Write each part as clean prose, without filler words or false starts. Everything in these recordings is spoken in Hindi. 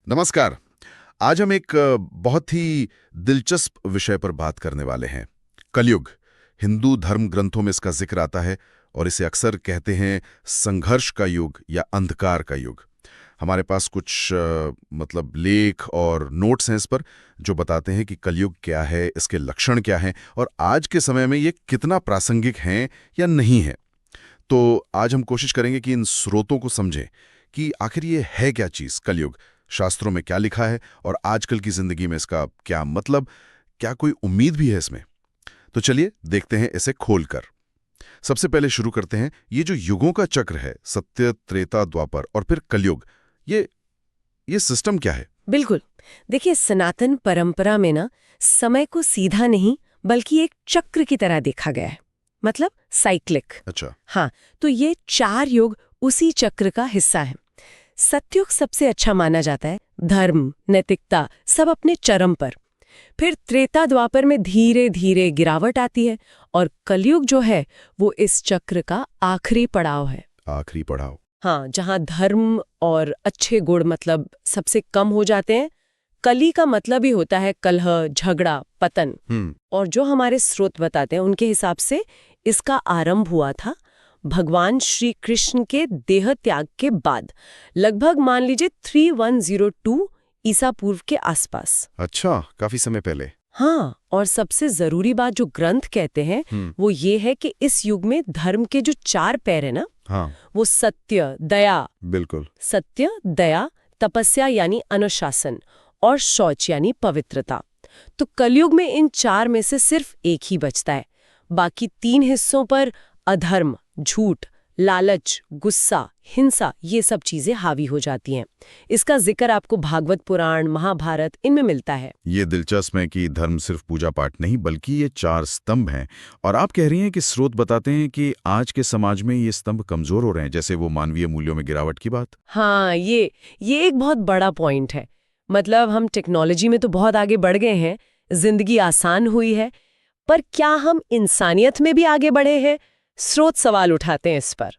नमस्कार। आज हम एक बहुत ही दिलचस्प विषय पर बात करने वाले हैं। कलयुग। हिंदू धर्म ग्रंथों में इसका जिक्र आता है और इसे अक्सर कहते हैं संघर्ष का युग या अंधकार का युग। हमारे पास कुछ लेख और नोट्स हैं इस पर जो बताते हैं कि कलयुग क्या है, इसके लक्षण क्या हैं और आज के समय में ये कितना प्रासंगिक हैं या नहीं है। तो आज हम कोशिश करेंगे कि इन स्रोतों को समझें कि आखिर ये है क्या चीज़ कलयुग, शास्त्रों में क्या लिखा है और आजकल की जिंदगी में इसका क्या मतलब, क्या कोई उम्मीद भी है इसमें। तो चलिए देखते हैं इसे खोलकर। सबसे पहले शुरू करते हैं, ये जो युगों का चक्र है, सत्य, त्रेता, द्वापर और फिर कलयुग, ये सिस्टम क्या है? बिल्कुल। देखिए, सनातन परंपरा में ना समय को सीधा नहीं बल्कि एक चक्र की तरह देखा गया है, मतलब साइक्लिक। अच्छा। हाँ, तो ये 4 युग उसी चक्र का हिस्सा है। सतयुग सबसे अच्छा माना जाता है, धर्म, नैतिकता सब अपने चरम पर। फिर त्रेता द्वापर में धीरे धीरे गिरावट आती है और कलयुग जो है वो इस चक्र का आखिरी पड़ाव है। आखिरी पड़ाव। हाँ, जहाँ धर्म और अच्छे गुण मतलब सबसे कम हो जाते हैं। कली का मतलब ही होता है कलह, झगड़ा, पतन। और जो हमारे स्रोत बताते हैं उनके हिसाब से इसका आरंभ हुआ था भगवान श्री कृष्ण के देह त्याग के बाद, लगभग मान लीजिए 3102 ईसा पूर्व के आसपास। अच्छा, काफी समय पहले। हाँ, और सबसे जरूरी बात जो ग्रंथ कहते हैं वो ये है कि इस युग में धर्म के जो 4 पैर है ना, हाँ, वो सत्य, दया, बिल्कुल, सत्य, दया, तपस्या यानी अनुशासन और शौच यानी पवित्रता। तो कलयुग में इन 4 में से सिर्फ एक ही बचता है। बाकी 3 हिस्सों पर अधर्म, झूठ, लालच, गुस्सा, हिंसा ये सब चीजें हावी हो जाती हैं। इसका जिक्र आपको भागवत पुराण, महाभारत इनमें मिलता है। ये दिलचस्प है कि धर्म सिर्फ पूजा पाठ नहीं बल्कि ये 4 स्तंभ हैं। और आप कह रही हैं कि स्रोत बताते हैं कि आज के समाज में ये स्तंभ कमजोर हो रहे हैं, जैसे वो मानवीय मूल्यों में गिरावट की बात। हाँ, ये एक बहुत बड़ा पॉइंट है। मतलब हम टेक्नोलॉजी में तो बहुत आगे बढ़ गए हैं, जिंदगी आसान हुई है, पर क्या हम इंसानियत में भी आगे बढ़े हैं? स्रोत सवाल उठाते हैं इस पर।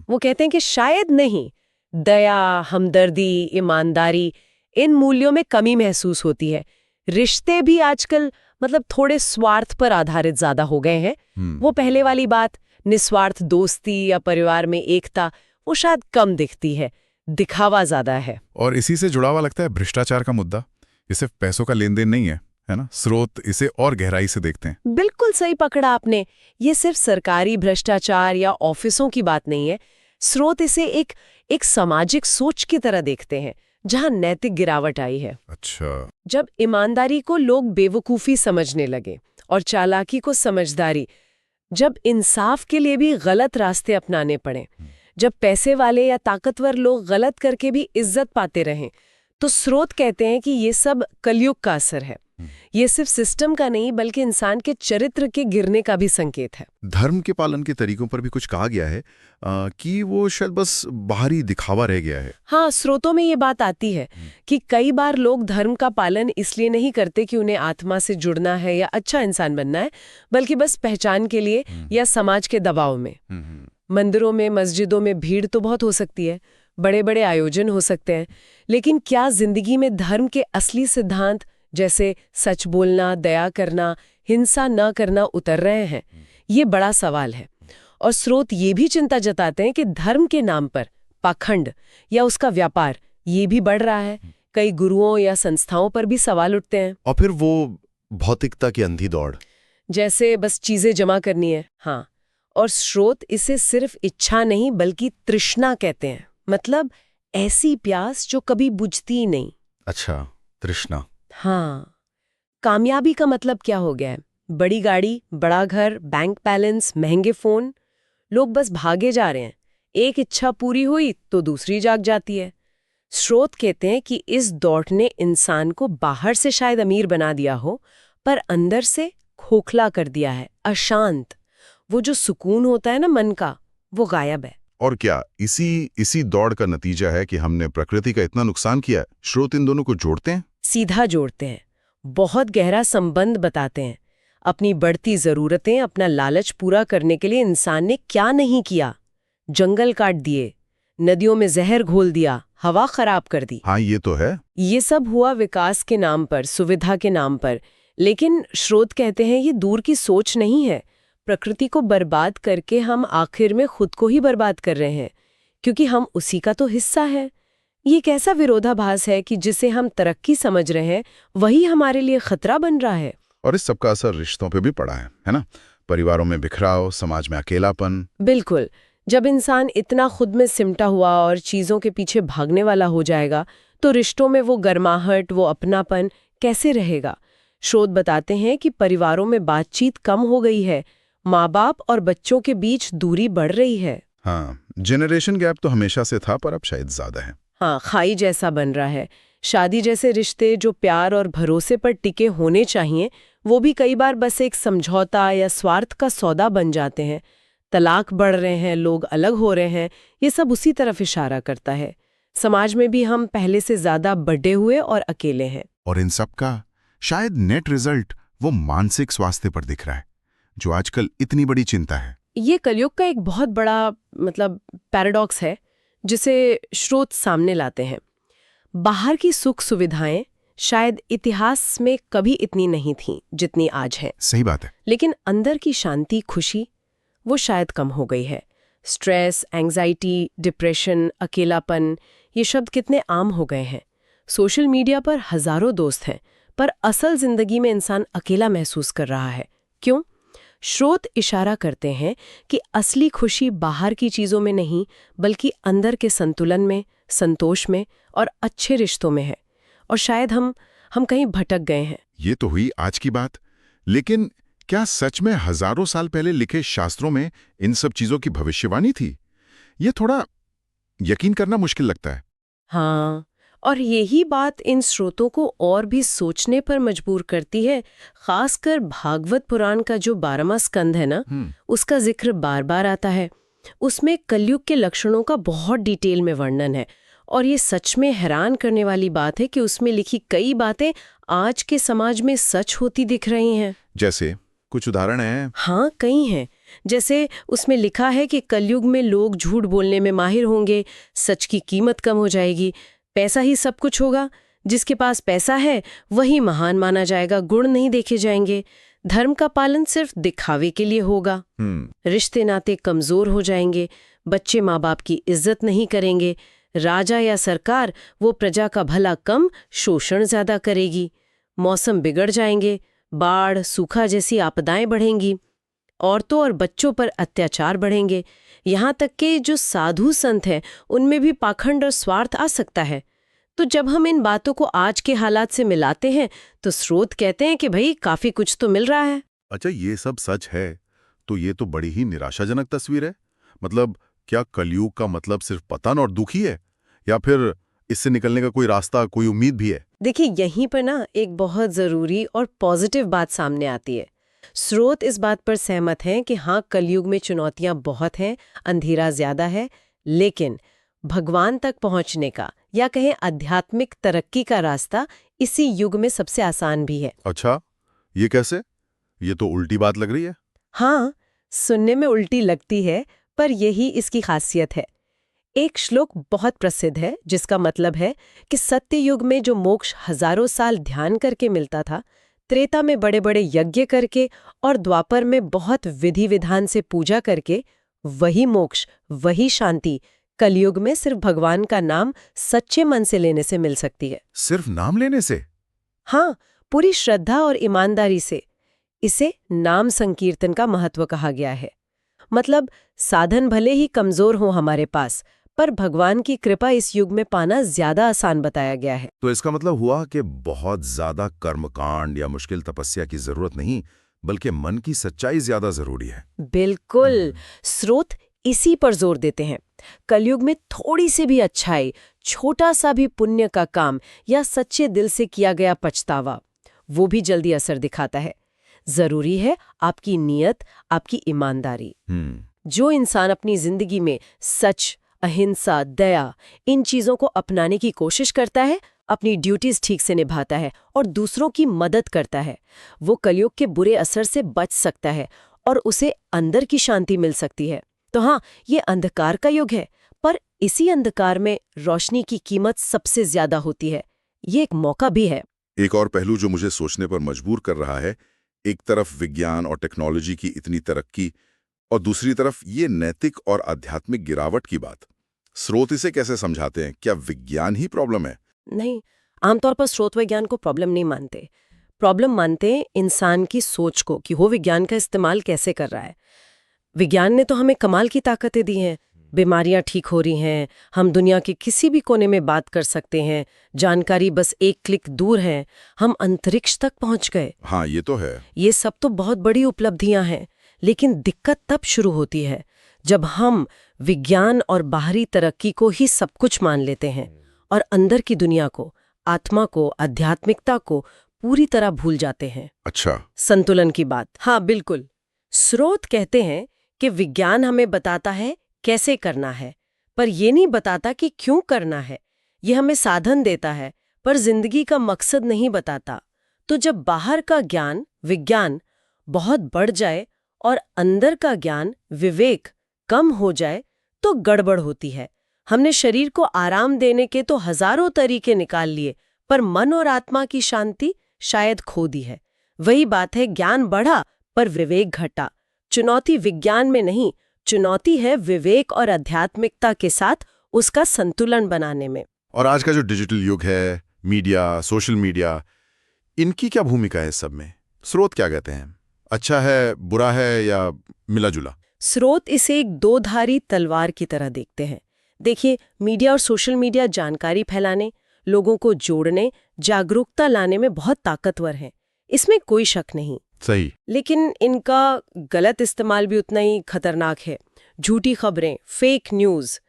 वो कहते हैं कि शायद नहीं। दया, हमदर्दी, ईमानदारी इन मूल्यों में कमी महसूस होती है। रिश्ते भी आजकल मतलब थोड़े स्वार्थ पर आधारित ज्यादा हो गए हैं। वो पहले वाली बात, निस्वार्थ दोस्ती या परिवार में एकता, वो शायद कम दिखती है, दिखावा ज्यादा है। और इसी से जुड़ा हुआ लगता है भ्रष्टाचार का मुद्दा। ये सिर्फ पैसों का लेन देन नहीं है ना? स्रोत इसे और गहराई से देखते हैं। बिल्कुल सही पकड़ा आपने। ये सिर्फ सरकारी भ्रष्टाचार या ऑफिसों की बात नहीं है। स्रोत इसे एक सामाजिक सोच की तरह देखते हैं जहां नैतिक गिरावट आई है। अच्छा। जब ईमानदारी को लोग बेवकूफी समझने लगे और चालाकी को समझदारी, जब इंसाफ के लिए भी गलत रास्ते अपनाने पड़े, जब पैसे वाले या ताकतवर लोग गलत करके भी इज्जत पाते रहें, तो स्रोत कहते हैं कि ये सब कलयुग का असर है। ये सिर्फ सिस्टम का नहीं बल्कि इंसान के चरित्र के गिरने का भी संकेत है। धर्म के पालन के तरीकों पर भी कुछ कहा गया है कि वो शायद बस बाहरी दिखावा रह गया है। हाँ, स्रोतों में ये बात आती है कि कई बार लोग धर्म का पालन इसलिए नहीं करते कि उन्हें आत्मा से जुड़ना है या अच्छा इंसान बनना है, बल्कि बस पहचान के लिए या समाज के दबाव में। मंदिरों में, मस्जिदों में भीड़ तो बहुत हो सकती है, बड़े बड़े आयोजन हो सकते हैं, लेकिन क्या जिंदगी में धर्म के असली सिद्धांत जैसे सच बोलना, दया करना, हिंसा न करना उतर रहे हैं? ये बड़ा सवाल है। और स्रोत ये भी चिंता जताते हैं कि धर्म के नाम पर पाखंड या उसका व्यापार ये भी बढ़ रहा है। कई गुरुओं या संस्थाओं पर भी सवाल उठते हैं। और फिर वो भौतिकता की अंधी दौड़, जैसे बस चीजें जमा करनी है। हाँ, और स्रोत इसे सिर्फ इच्छा नहीं बल्कि तृष्णा कहते हैं। मतलब ऐसी प्यास जो कभी बुझती ही नहीं। अच्छा, तृष्णा। हाँ, कामयाबी का मतलब क्या हो गया है? बड़ी गाड़ी, बड़ा घर, बैंक बैलेंस, महंगे फोन। लोग बस भागे जा रहे हैं। एक इच्छा पूरी हुई तो दूसरी जाग जाती है। स्रोत कहते हैं कि इस दौड़ ने इंसान को बाहर से शायद अमीर बना दिया हो, पर अंदर से खोखला कर दिया है, अशांत। वो जो सुकून होता है ना मन का, वो गायब है। और क्या इसी दौड़ का नतीजा है कि हमने प्रकृति का इतना नुकसान किया है? स्रोत इन दोनों को जोड़ते हैं, सीधा जोड़ते हैं, बहुत गहरा संबंध बताते हैं। अपनी बढ़ती जरूरतें, अपना लालच पूरा करने के लिए इंसान ने क्या नहीं किया? जंगल काट दिए, नदियों में जहर घोल दिया, हवा खराब कर दी। हाँ, ये तो है। ये सब हुआ विकास के नाम पर, सुविधा के नाम पर। लेकिन स्रोत कहते हैं ये दूर की सोच नहीं है। प्रकृति को बर्बाद करके हम आखिर में खुद को ही बर्बाद कर रहे हैं, क्योंकि हम उसी का तो हिस्सा है। ये एक ऐसा विरोधाभास है कि जिसे हम तरक्की समझ रहे हैं वही हमारे लिए खतरा बन रहा है। और इस सबका असर रिश्तों पे भी पड़ा है ना? परिवारों में बिखराव, समाज में अकेलापन। बिल्कुल। जब इंसान इतना खुद में सिमटा हुआ और चीजों के पीछे भागने वाला हो जाएगा, तो रिश्तों में वो गर्माहट, वो अपनापन कैसे रहेगा? शोध बताते हैं कि परिवारों में बातचीत कम हो गई है, माँ बाप और बच्चों के बीच दूरी बढ़ रही है। हाँ, जेनरेशन गैप तो हमेशा से था, पर अब शायद ज्यादा है। हाँ, खाई जैसा बन रहा है। शादी जैसे रिश्ते जो प्यार और भरोसे पर टिके होने चाहिए, वो भी कई बार बस एक समझौता या स्वार्थ का सौदा बन जाते हैं। तलाक बढ़ रहे हैं, लोग अलग हो रहे हैं, ये सब उसी तरफ इशारा करता है। समाज में भी हम पहले से ज्यादा बढ़े हुए और अकेले हैं। और इन सब का शायद नेट रिजल्ट वो मानसिक स्वास्थ्य पर दिख रहा है, जो आजकल इतनी बड़ी चिंता है। ये कलयुग का एक बहुत बड़ा पैराडॉक्स है, जिसे स्रोत सामने लाते हैं। बाहर की सुख सुविधाएं शायद इतिहास में कभी इतनी नहीं थीं जितनी आज हैं। सही बात है। लेकिन अंदर की शांति, खुशी, वो शायद कम हो गई है। स्ट्रेस, एंग्जाइटी, डिप्रेशन, अकेलापन, ये शब्द कितने आम हो गए हैं। सोशल मीडिया पर हजारों दोस्त हैं, पर असल जिंदगी में इंसान अकेला महसूस कर रहा है। क्यों? स्रोत इशारा करते हैं कि असली खुशी बाहर की चीजों में नहीं, बल्कि अंदर के संतुलन में, संतोष में और अच्छे रिश्तों में है। और शायद हम कहीं भटक गए हैं। ये तो हुई आज की बात, लेकिन क्या सच में हजारों साल पहले लिखे शास्त्रों में इन सब चीजों की भविष्यवाणी थी? ये थोड़ा यकीन करना मुश्किल लगता है। हाँ, और यही बात इन स्रोतों को और भी सोचने पर मजबूर करती है। खासकर भागवत पुराण का जो 12वां स्कंद है ना, उसका जिक्र बार बार आता है। उसमें कलयुग के लक्षणों का बहुत डिटेल में वर्णन है। और ये सच में हैरान करने वाली बात है कि उसमें लिखी कई बातें आज के समाज में सच होती दिख रही हैं। जैसे कुछ उदाहरण हैं? हाँ, कई हैं। जैसे उसमें लिखा है कि कलयुग में लोग झूठ बोलने में माहिर होंगे, सच की कीमत कम हो जाएगी, पैसा ही सब कुछ होगा, जिसके पास पैसा है वही महान माना जाएगा, गुण नहीं देखे जाएंगे, धर्म का पालन सिर्फ दिखावे के लिए होगा, रिश्ते नाते कमजोर हो जाएंगे, बच्चे माँ बाप की इज्जत नहीं करेंगे, राजा या सरकार वो प्रजा का भला कम, शोषण ज्यादा करेगी, मौसम बिगड़ जाएंगे, बाढ़, सूखा जैसी आपदाएं बढ़ेंगी, औरतों और बच्चों पर अत्याचार बढ़ेंगे। यहाँ तक कि जो साधु संत हैं उनमें भी पाखंड और स्वार्थ आ सकता है। तो जब हम इन बातों को आज के हालात से मिलाते हैं तो स्रोत कहते हैं कि भाई काफी कुछ तो मिल रहा है। अच्छा, ये सब सच है तो ये तो बड़ी ही निराशाजनक तस्वीर है। मतलब क्या कलयुग का मतलब सिर्फ पतन और दुख ही है, या फिर इससे निकलने का कोई रास्ता, कोई उम्मीद भी है? देखिए, यहीं पर ना एक बहुत जरूरी और पॉजिटिव बात सामने आती है। स्रोत इस बात पर सहमत हैं कि हाँ, कलयुग में चुनौतियां बहुत हैं, अंधेरा ज्यादा है, लेकिन भगवान तक पहुंचने का या कहें आध्यात्मिक तरक्की का रास्ता इसी युग में सबसे आसान भी है। अच्छा, ये कैसे? ये तो उल्टी बात लग रही है। हाँ, सुनने में उल्टी लगती है, पर यही इसकी खासियत है। एक श्लोक बहुत प्रसिद्ध है जिसका मतलब है कि सत्य युग में जो मोक्ष हजारों साल ध्यान करके मिलता था, त्रेता में बड़े बड़े यज्ञ करके और द्वापर में बहुत विधि विधान से पूजा करके, वही मोक्ष, वही शांति कलयुग में सिर्फ भगवान का नाम सच्चे मन से लेने से मिल सकती है। सिर्फ नाम लेने से? हाँ, पूरी श्रद्धा और ईमानदारी से। इसे नाम संकीर्तन का महत्व कहा गया है। मतलब साधन भले ही कमजोर हो हमारे पास, पर भगवान की कृपा इस युग में पाना ज्यादा आसान बताया गया है। तो इसका मतलब हुआ कि बहुत ज्यादा कर्मकांड या मुश्किल तपस्या की जरूरत नहीं, बल्कि मन की सच्चाई ज्यादा जरूरी है। बिल्कुल, स्रोत इसी पर जोर देते हैं। कलयुग में थोड़ी सी भी अच्छाई, छोटा सा भी पुण्य का काम या सच्चे दिल से किया गया पछतावा, वो भी जल्दी असर दिखाता है। जरूरी है आपकी नीयत, आपकी ईमानदारी। जो इंसान अपनी जिंदगी में सच, अहिंसा, दया, इन चीजों को अपनाने की कोशिश करता है, अपनी ड्यूटीज ठीक से निभाता है और दूसरों की मदद करता है, वो कलयुग के बुरे असर से बच सकता है और उसे अंदर की शांति मिल सकती है। तो हाँ, ये अंधकार का युग है, पर इसी अंधकार में रोशनी की कीमत सबसे ज्यादा होती है। ये एक मौका भी है। एक और पहलू जो मुझे सोचने पर मजबूर कर रहा है, एक तरफ विज्ञान और टेक्नोलॉजी की इतनी तरक्की और दूसरी तरफ ये नैतिक और आध्यात्मिक गिरावट की बात। स्रोत इसे कैसे समझाते हैं? क्या विज्ञान ही प्रॉब्लम है? नहीं, आमतौर पर स्रोत विज्ञान को प्रॉब्लम नहीं मानते। प्रॉब्लम मानते हैं इंसान की सोच को कि वो विज्ञान का इस्तेमाल कैसे कर रहा है। विज्ञान ने तो हमें कमाल की ताकतें दी हैं। बीमारियां ठीक हो रही हैं, हम दुनिया के किसी भी कोने में बात कर सकते हैं, जानकारी बस एक क्लिक दूर है, हम अंतरिक्ष तक पहुंच गए। हाँ, ये तो है। ये सब तो बहुत बड़ी उपलब्धियां हैं, लेकिन दिक्कत तब शुरू होती है जब हम विज्ञान और बाहरी तरक्की को ही सब कुछ मान लेते हैं और अंदर की दुनिया को, आत्मा को, आध्यात्मिकता को पूरी तरह भूल जाते हैं। अच्छा। संतुलन की बात। हाँ, बिल्कुल। स्रोत कहते हैं कि विज्ञान हमें बताता है कैसे करना है, पर ये नहीं बताता कि क्यों करना है। ये हमें साधन देता है, पर जिंदगी का मकसद नहीं बताता। तो जब बाहर का ज्ञान, विज्ञान बहुत बढ़ जाए और अंदर का ज्ञान, विवेक कम हो जाए, तो गड़बड़ होती है। हमने शरीर को आराम देने के तो हजारों तरीके निकाल लिए, पर मन और आत्मा की शांति शायद खो दी है। वही बात है, ज्ञान बढ़ा पर विवेक घटा। चुनौती विज्ञान में नहीं, चुनौती है विवेक और आध्यात्मिकता के साथ उसका संतुलन बनाने में। और आज का जो डिजिटल युग है, मीडिया, सोशल मीडिया, इनकी क्या भूमिका है इस सब में? स्रोत क्या कहते हैं? अच्छा है, बुरा है या मिला जुला? स्रोत इसे एक दो-धारी तलवार की तरह देखते हैं। देखिए, मीडिया और सोशल मीडिया जानकारी फैलाने, लोगों को जोड़ने, जागरूकता लाने में बहुत ताकतवर हैं। इसमें कोई शक नहीं। सही। लेकिन इनका गलत इस्तेमाल भी उतना ही खतरनाक है। झूठी खबरें, फेक न्यूज़,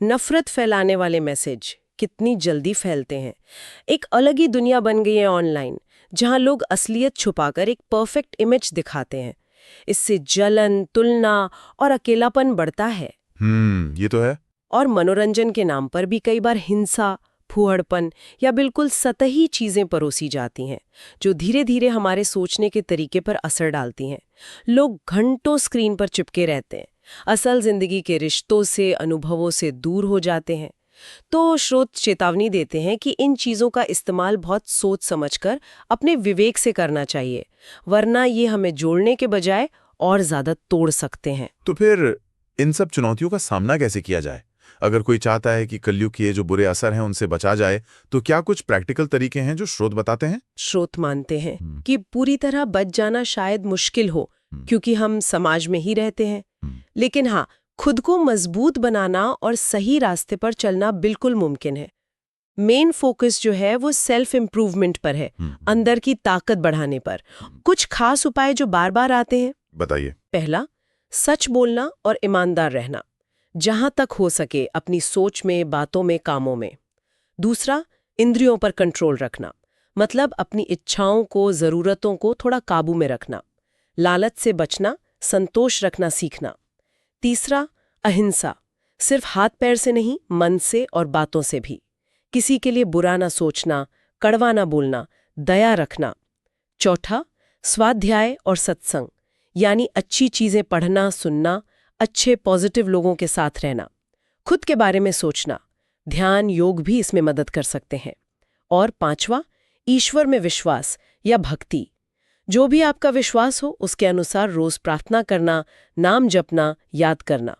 नफरत फैलाने वाले मैसेज कितनी जल्दी फैलते हैं। एक अलग ही दुनिया बन गई है ऑनलाइन, जहां लोग असलियत छुपाकर एक परफेक्ट इमेज दिखाते हैं। इससे जलन, तुलना और अकेलापन बढ़ता है। ये तो है। और मनोरंजन के नाम पर भी कई बार हिंसा, फूहड़पन या बिल्कुल सतही चीजें परोसी जाती हैं, जो धीरे धीरे हमारे सोचने के तरीके पर असर डालती हैं। लोग घंटों स्क्रीन पर चिपके रहते हैं, असल जिंदगी के रिश्तों से, अनुभवों से दूर हो जाते हैं। तो स्रोत चेतावनी देते हैं कि इन चीजों का इस्तेमाल बहुत सोच समझकर अपने विवेक से करना चाहिए, वरना ये हमें जोड़ने के बजाय और ज्यादा तोड़ सकते हैं। तो फिर इन सब चुनौतियों का सामना कैसे किया जाए? अगर कोई चाहता है कि कलयुग के जो बुरे असर हैं उनसे बचा जाए, तो क्या कुछ प्रैक्टिकल तरीके हैं जो स्रोत बताते हैं? स्रोत मानते हैं कि पूरी तरह बच जाना शायद मुश्किल हो, क्योंकि हम समाज में ही रहते हैं। लेकिन हाँ, खुद को मजबूत बनाना और सही रास्ते पर चलना बिल्कुल मुमकिन है। मेन फोकस जो है वो सेल्फ इम्प्रूवमेंट पर है, अंदर की ताकत बढ़ाने पर। कुछ खास उपाय जो बार बार आते हैं। बताइए। पहला, सच बोलना और ईमानदार रहना, जहां तक हो सके अपनी सोच में, बातों में, कामों में। दूसरा, इंद्रियों पर कंट्रोल रखना, मतलब अपनी इच्छाओं को, जरूरतों को थोड़ा काबू में रखना। लालच से बचना, संतोष रखना सीखना। तीसरा, अहिंसा, सिर्फ हाथ पैर से नहीं, मन से और बातों से भी। किसी के लिए बुरा ना सोचना, कड़वा ना बोलना, दया रखना। चौथा, स्वाध्याय और सत्संग, यानी अच्छी चीजें पढ़ना, सुनना, अच्छे पॉजिटिव लोगों के साथ रहना। खुद के बारे में सोचना, ध्यान, योग भी इसमें मदद कर सकते हैं। और पांचवा, ईश्वर में विश्वास या भक्ति। जो भी आपका विश्वास हो उसके अनुसार रोज प्रार्थना करना, नाम जपना, याद करना।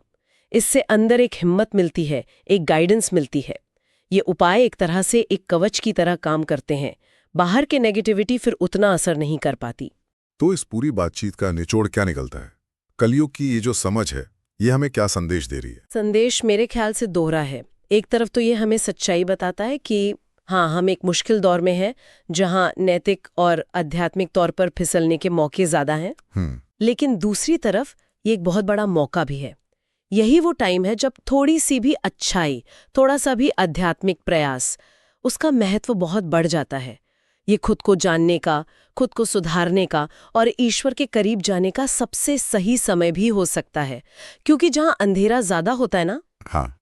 इससे अंदर एक हिम्मत मिलती है, एक गाइडेंस मिलती है। ये उपाय एक तरह से एक कवच की तरह काम करते हैं। बाहर के नेगेटिविटी फिर उतना असर नहीं कर पाती। तो इस पूरी बातचीत का निचोड़ क्या निकलता है? कलयुग की ये जो समझ है, ये हमें क्या संदेश दे रही है? संदेश मेरे ख्याल से दोहरा है। एक तरफ तो ये हमें सच्चाई बताता है कि हाँ, हम एक मुश्किल दौर में हैं, जहाँ नैतिक और आध्यात्मिक तौर पर फिसलने के मौके ज्यादा हैं। लेकिन दूसरी तरफ ये एक बहुत बड़ा मौका भी है। यही वो टाइम है जब थोड़ी सी भी अच्छाई, थोड़ा सा भी आध्यात्मिक प्रयास, उसका महत्व बहुत बढ़ जाता है। ये खुद को जानने का, खुद को सुधारने का और ईश्वर के करीब जाने का सबसे सही समय भी हो सकता है। क्योंकि जहां अंधेरा ज्यादा होता है ना,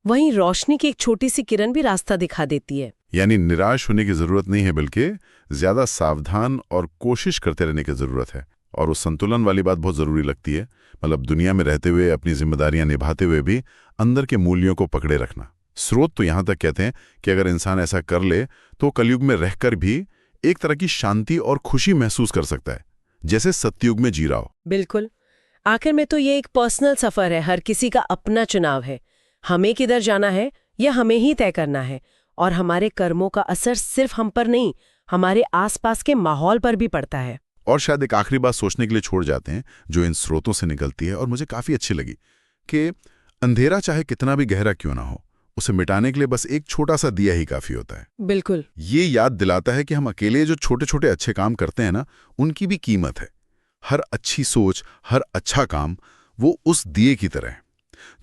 वहीं रोशनी की एक छोटी सी किरण भी रास्ता दिखा देती है। यानी निराश होने की जरूरत नहीं है, बल्कि ज्यादा सावधान और कोशिश करते रहने की जरूरत है। और उस संतुलन वाली बात बहुत ज़रूरी लगती है। मतलब दुनिया में रहते हुए अपनी जिम्मेदारियां निभाते हुए भी अंदर के मूल्यों को पकड़े रखना। स्रोत तो यहाँ तक कहते हैं कि अगर इंसान ऐसा कर ले तो कलयुग में रहकर भी एक तरह की शांति और खुशी महसूस कर सकता है, जैसे सतयुग में जी रहा हो। बिल्कुल। आखिर में तो ये एक पर्सनल सफर है, हर किसी का अपना चुनाव है। हमें किधर जाना है यह हमें ही तय करना है, और हमारे कर्मों का असर सिर्फ हम पर नहीं, हमारे आसपास के माहौल पर भी पड़ता है। और शायद एक आखिरी बात सोचने के लिए छोड़ जाते हैं जो इन स्रोतों से निकलती है और मुझे काफी अच्छी लगी, कि अंधेरा चाहे कितना भी गहरा क्यों ना हो, उसे मिटाने के लिए बस एक छोटा सा दिया ही काफी होता है। बिल्कुल। ये याद दिलाता है कि हम अकेले जो छोटे छोटे अच्छे काम करते हैं ना, उनकी भी कीमत है। हर अच्छी सोच, हर अच्छा काम वो उस दिए की तरह है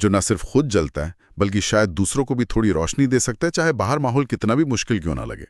जो न सिर्फ खुद जलता है बल्कि शायद दूसरों को भी थोड़ी रोशनी दे सकता है, चाहे बाहर माहौल कितना भी मुश्किल क्यों ना लगे।